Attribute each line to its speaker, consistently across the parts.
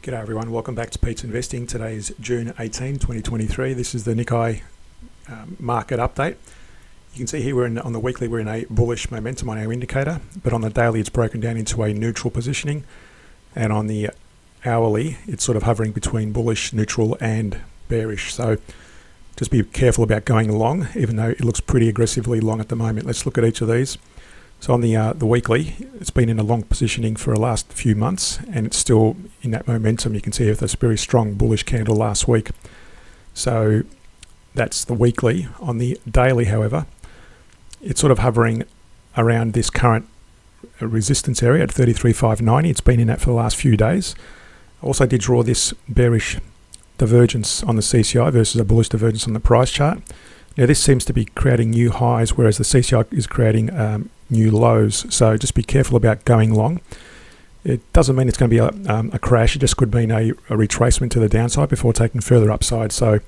Speaker 1: G'day everyone, welcome back to Pete's Investing. Today is June 18, 2023. This is the NIKKEI market update. You can see here on the weekly we're in a bullish momentum on our indicator, but on the daily it's broken down into a neutral positioning, and on the hourly it's sort of hovering between bullish, neutral and bearish. So just be careful about going long, even though it looks pretty aggressively long at the moment. Let's look at each of these. So on the weekly, it's been in a long positioning for the last few months, and it's still in that momentum. You can see this very strong bullish candle last week. So that's the weekly. On the daily, however, it's sort of hovering around this current resistance area at 33,590. It's been in that for the last few days. I also did draw this bearish divergence on the CCI versus a bullish divergence on the price chart. Now this seems to be creating new highs, whereas the CCI is creating new lows. So just be careful about going long. It doesn't mean it's going to be a crash. It just could mean a retracement to the downside before taking further upside. So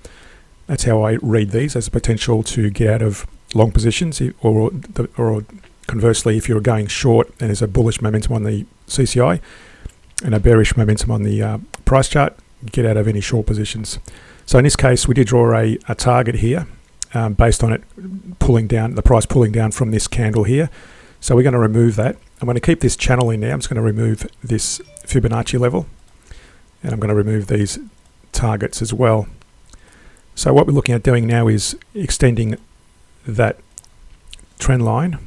Speaker 1: that's how I read these, as a potential to get out of long positions, or conversely, if you're going short and there's a bullish momentum on the CCI and a bearish momentum on the price chart, get out of any short positions. So in this case, we did draw a target here. Based on it pulling down, the price pulling down from this candle here. So we're going to remove that. I'm going to keep this channel in there. I'm just going to remove this Fibonacci level, and I'm going to remove these targets as well. So what we're looking at doing now is extending that trend line,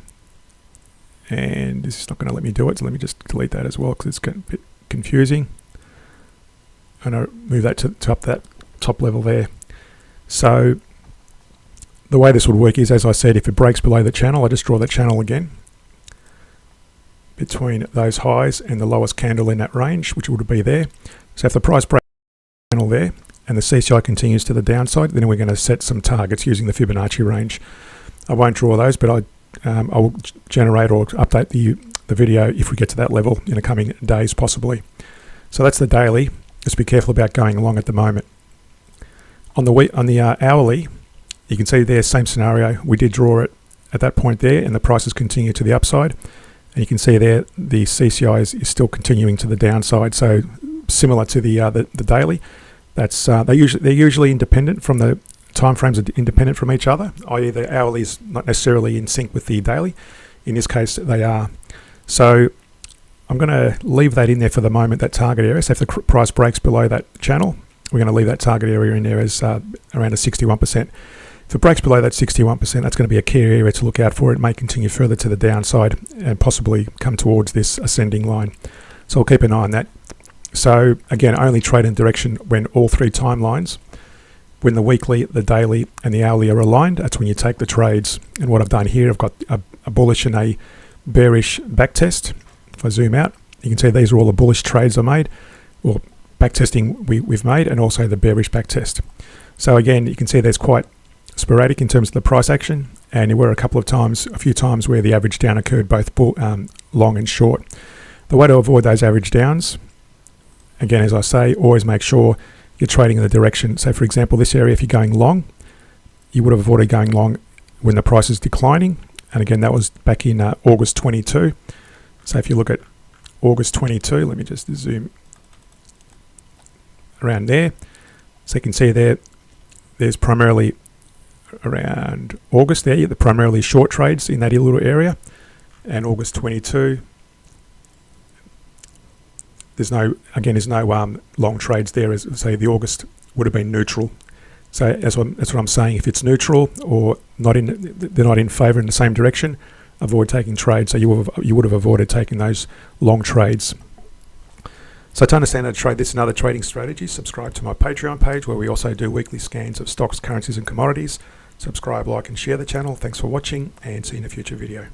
Speaker 1: and this is not going to let me do it, so let me just delete that as well because it's getting a bit confusing. I'm going to move that to up that top level there. So the way this would work is, as I said, if it breaks below the channel, I just draw that channel again between those highs and the lowest candle in that range, which would be there. So if the price breaks the channel there and the CCI continues to the downside, then we're going to set some targets using the Fibonacci range. I won't draw those, but I will generate or update the video if we get to that level in the coming days possibly. So that's the daily. Just be careful about going long at the moment. On the hourly, you can see there, same scenario. We did draw it at that point there, and the prices continue to the upside. And you can see there, the CCI is still continuing to the downside. So similar to the daily, that's they're usually independent from the time frames, are independent from each other. I.e., the hourly is not necessarily in sync with the daily. In this case, they are. So I'm going to leave that in there for the moment, that target area. So if the price breaks below that channel, we're going to leave that target area in there as around a 61%. If it breaks below that 61%, that's going to be a key area to look out for. It may continue further to the downside and possibly come towards this ascending line. So I'll keep an eye on that. So again, only trade in direction when all three timelines, when the weekly, the daily and the hourly are aligned, that's when you take the trades. And what I've done here, I've got a bullish and a bearish back test. If I zoom out, you can see these are all the bullish trades I made, or back testing we've made, and also the bearish back test. So again, you can see there's quite sporadic in terms of the price action, and there were a few times where the average down occurred both long and short. The way to avoid those average downs, again, as I say, always make sure you're trading in the direction. So for example, this area, if you're going long, you would have avoided going long when the price is declining, and again, that was back in August 22. So if you look at August 22, let me just zoom around there. So you can see there's primarily around August there, the primarily short trades in that little area, and August 22 there's no long trades there. As say, the August would have been neutral. So that's what I'm saying. If it's neutral or they're not in favor in the same direction, avoid taking trades. So you would have avoided taking those long trades. So to understand how to trade this and other trading strategies, subscribe to my Patreon page, where we also do weekly scans of stocks, currencies and commodities. Subscribe, like and share the channel. Thanks for watching, and see you in a future video.